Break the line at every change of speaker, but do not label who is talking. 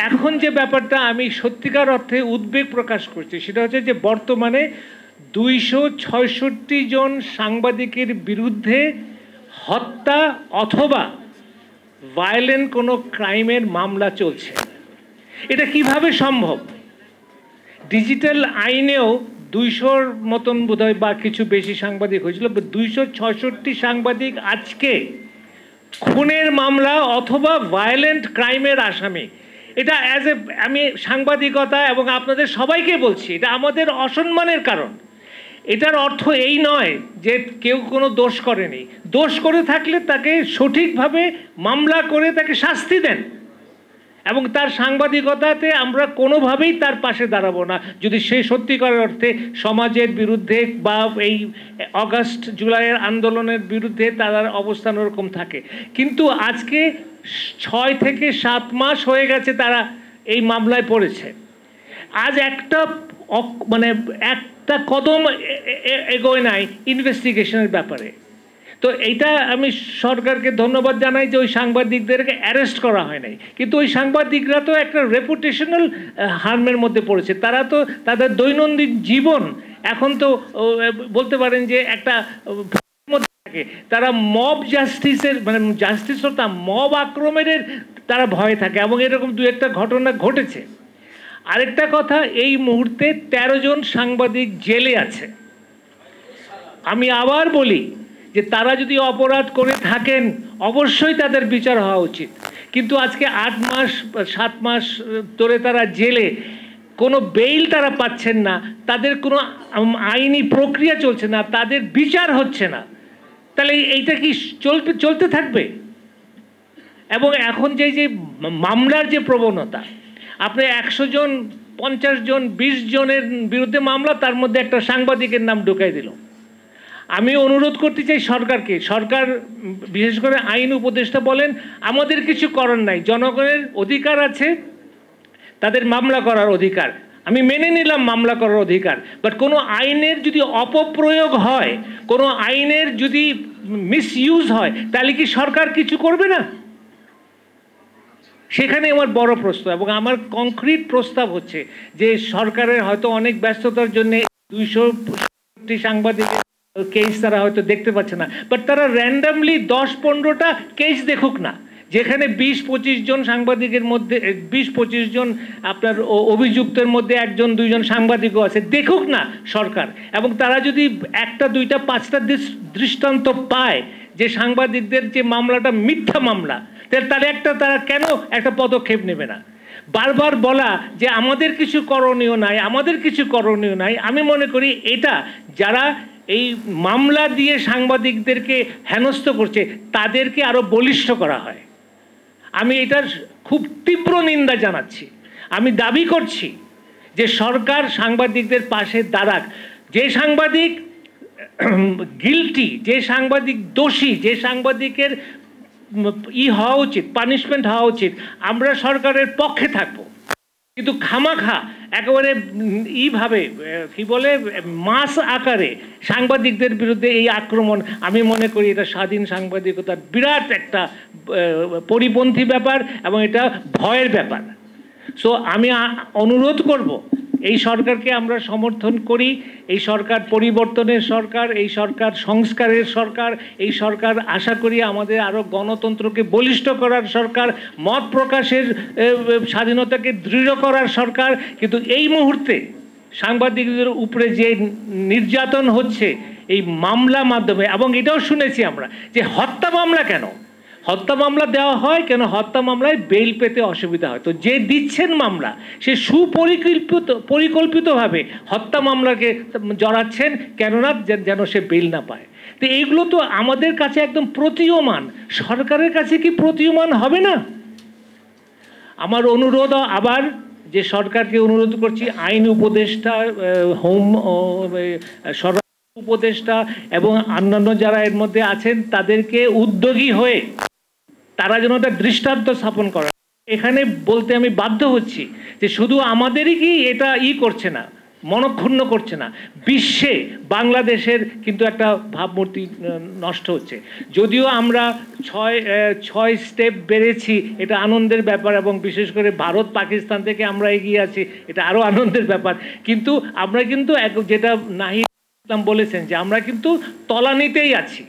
এখন যে ব্যাপারটা আমি সত্যিকার অর্থে উদ্বেগ প্রকাশ করছি সেটা হচ্ছে যে বর্তমানে 266 জন সাংবাদিকের বিরুদ্ধে হত্যা অথবা ভায়োলেন্ট কোনো ক্রাইমের মামলা চলছে। এটা কিভাবে সম্ভব? ডিজিটাল আইনেও 200-র মতন বোধহয় বা কিছু বেশি সাংবাদিক হয়েছিল, 266 সাংবাদিক আজকে খুনের মামলা অথবা ভায়োলেন্ট ক্রাইমের আসামি। এটা আমি সাংবাদিকতা এবং আপনাদের সবাইকে বলছি, এটা আমাদের অসম্মানের কারণ। এটার অর্থ এই নয় যে কেউ কোনো দোষ করেনি। দোষ করে থাকলে তাকে সঠিকভাবে মামলা করে তাকে শাস্তি দেন, এবং তার সাংবাদিকতাতে আমরা কোনোভাবেই তার পাশে দাঁড়াবো না যদি সে সত্যিকারের অর্থে সমাজের বিরুদ্ধে বা এই অগাস্ট জুলাইয়ের আন্দোলনের বিরুদ্ধে তার অবস্থান ওরকম থাকে। কিন্তু আজকে 6 থেকে 7 মাস হয়ে গেছে তারা এই মামলায় পড়েছে। আজ একটা কদম এগোয় নাই ইনভেস্টিগেশনের ব্যাপারে। তো এইটা আমি সরকারকে ধন্যবাদ জানাই যে ওই সাংবাদিকদেরকে অ্যারেস্ট করা হয় নাই, কিন্তু ওই সাংবাদিকরা তো একটা রেপুটেশনাল হার্মের মধ্যে পড়েছে। তারা তো তাদের দৈনন্দিন জীবন এখন তো বলতে পারেন যে একটা থাকে, তারা মব জাস্টিসের জাস্টিস হতো মব আক্রমণের তারা ভয় থাকে, এবং এরকম দু একটা ঘটনা ঘটেছে। আরেকটা কথা, এই মুহূর্তে 13 জন সাংবাদিক জেলে আছে। আমি আবার বলি যে তারা যদি অপরাধ করে থাকেন অবশ্যই তাদের বিচার হওয়া উচিত, কিন্তু আজকে 8 মাস 7 মাস ধরে তারা জেলে, কোনো বেইল তারা পাচ্ছেন না, তাদের কোনো আইনি প্রক্রিয়া চলছে না, তাদের বিচার হচ্ছে না। তাহলে এইটা কি চলতে থাকবে? এবং এখন যে মামলার যে প্রবণতা, আপনি 100 জন 50 জন 20 জনের বিরুদ্ধে মামলা, তার মধ্যে একটা সাংবাদিকের নাম ঢুকাই দিল। আমি অনুরোধ করতে চাই সরকারকে, সরকার বিশেষ করে আইন উপদেষ্টা বলেন, আমাদের কিছু করার নাই, জনগণের অধিকার আছে তাদের মামলা করার অধিকার, আমি মেনে নিলাম মামলা করার অধিকার, বাট কোনো আইনের যদি অপপ্রয়োগ হয়, কোনো আইনের যদি মিসইউজ হয়, তাহলে কি সরকার কিছু করবে না? সেখানে আমার বড় প্রশ্ন, এবং আমার কংক্রিট প্রস্তাব হচ্ছে যে সরকারের হয়তো অনেক ব্যস্ততার জন্য 260 সাংবাদিকের কেস তারা হয়তো দেখতে পাচ্ছে না, বাট তারা র্যান্ডামলি 10-15টা কেস দেখুক না, যেখানে 20-25 জন সাংবাদিকের মধ্যে 20-25 জন আপনার অভিযুক্তের মধ্যে 1-2 সাংবাদিকও আছে, দেখুক না সরকার। এবং তারা যদি 1টা 2টা 5টা দৃষ্টান্ত পায় যে সাংবাদিকদের যে মামলাটা মিথ্যা মামলা, তারা কেন একটা পদক্ষেপ নেবে না? বারবার বলা যে আমাদের কিছু করণীয় নাই, আমাদের কিছু করণীয় নাই, আমি মনে করি এটা যারা এই মামলা দিয়ে সাংবাদিকদেরকে হেনস্থ করছে তাদেরকে আরো বলিষ্ঠ করা হয়। আমি এটার খুব তীব্র নিন্দা জানাচ্ছি। আমি দাবি করছি যে সরকার সাংবাদিকদের পাশে দাঁড়াক। যে সাংবাদিক গিলটি, যে সাংবাদিক দোষী, যে সাংবাদিকের হওয়া উচিত, পানিশমেন্ট হওয়া উচিত, আমরা সরকারের পক্ষে থাকবো। কিন্তু খামাখা একেবারে ভাবে কি বলে মাস আকারে সাংবাদিকদের বিরুদ্ধে এই আক্রমণ, আমি মনে করি এটা স্বাধীন সাংবাদিকতার বিরাট একটা পরিপন্থী ব্যাপার, এবং এটা ভয়ের ব্যাপার। সো আমি অনুরোধ করব, এই সরকারকে আমরা সমর্থন করি, এই সরকার পরিবর্তনের সরকার, এই সরকার সংস্কারের সরকার, এই সরকার আশা করি আমাদের আরও গণতন্ত্রকে বলিষ্ঠ করার সরকার, মত প্রকাশের স্বাধীনতাকে দৃঢ় করার সরকার। কিন্তু এই মুহূর্তে সাংবাদিকদের উপরে যে নির্যাতন হচ্ছে এই মামলা মাধ্যমে, এবং এটাও শুনেছি আমরা যে হত্যা মামলা কেন হত্যা মামলা দেওয়া হয়, কেন হত্যা মামলায় বেইল পেতে অসুবিধা হয়। তো যে দিচ্ছেন মামলা সে পরিকল্পিতভাবে হত্যা মামলাকে জড়াচ্ছেন, কেননা যেন সে বেইল না পায়। তো এইগুলো তো আমাদের কাছে একদম প্রতীয়মান, সরকারের কাছে কি প্রতীয়মান হবে না? আমার অনুরোধ আবার যে সরকারকে অনুরোধ করছি, আইন উপদেষ্টা, হোম স্বরাষ্ট্র উপদেষ্টা এবং অন্যান্য যারা এর মধ্যে আছেন তাদেরকে উদ্যোগী হয়ে তারা যেন একটা দৃষ্টান্ত স্থাপন করে। এখানে বলতে আমি বাধ্য হচ্ছি যে শুধু আমাদেরই কি এটা করছে না, মনক্ষুণ্ণ করছে না, বিশ্বে বাংলাদেশের কিন্তু একটা ভাবমূর্তি নষ্ট হচ্ছে। যদিও আমরা ছয় স্টেপ বেড়েছি, এটা আনন্দের ব্যাপার, এবং বিশেষ করে ভারত পাকিস্তান থেকে আমরা এগিয়ে আছি, এটা আরও আনন্দের ব্যাপার। কিন্তু আমরা কিন্তু যেটা নাহিদ ইসলাম বলেছেন যে আমরা কিন্তু তলানিতেই আছি।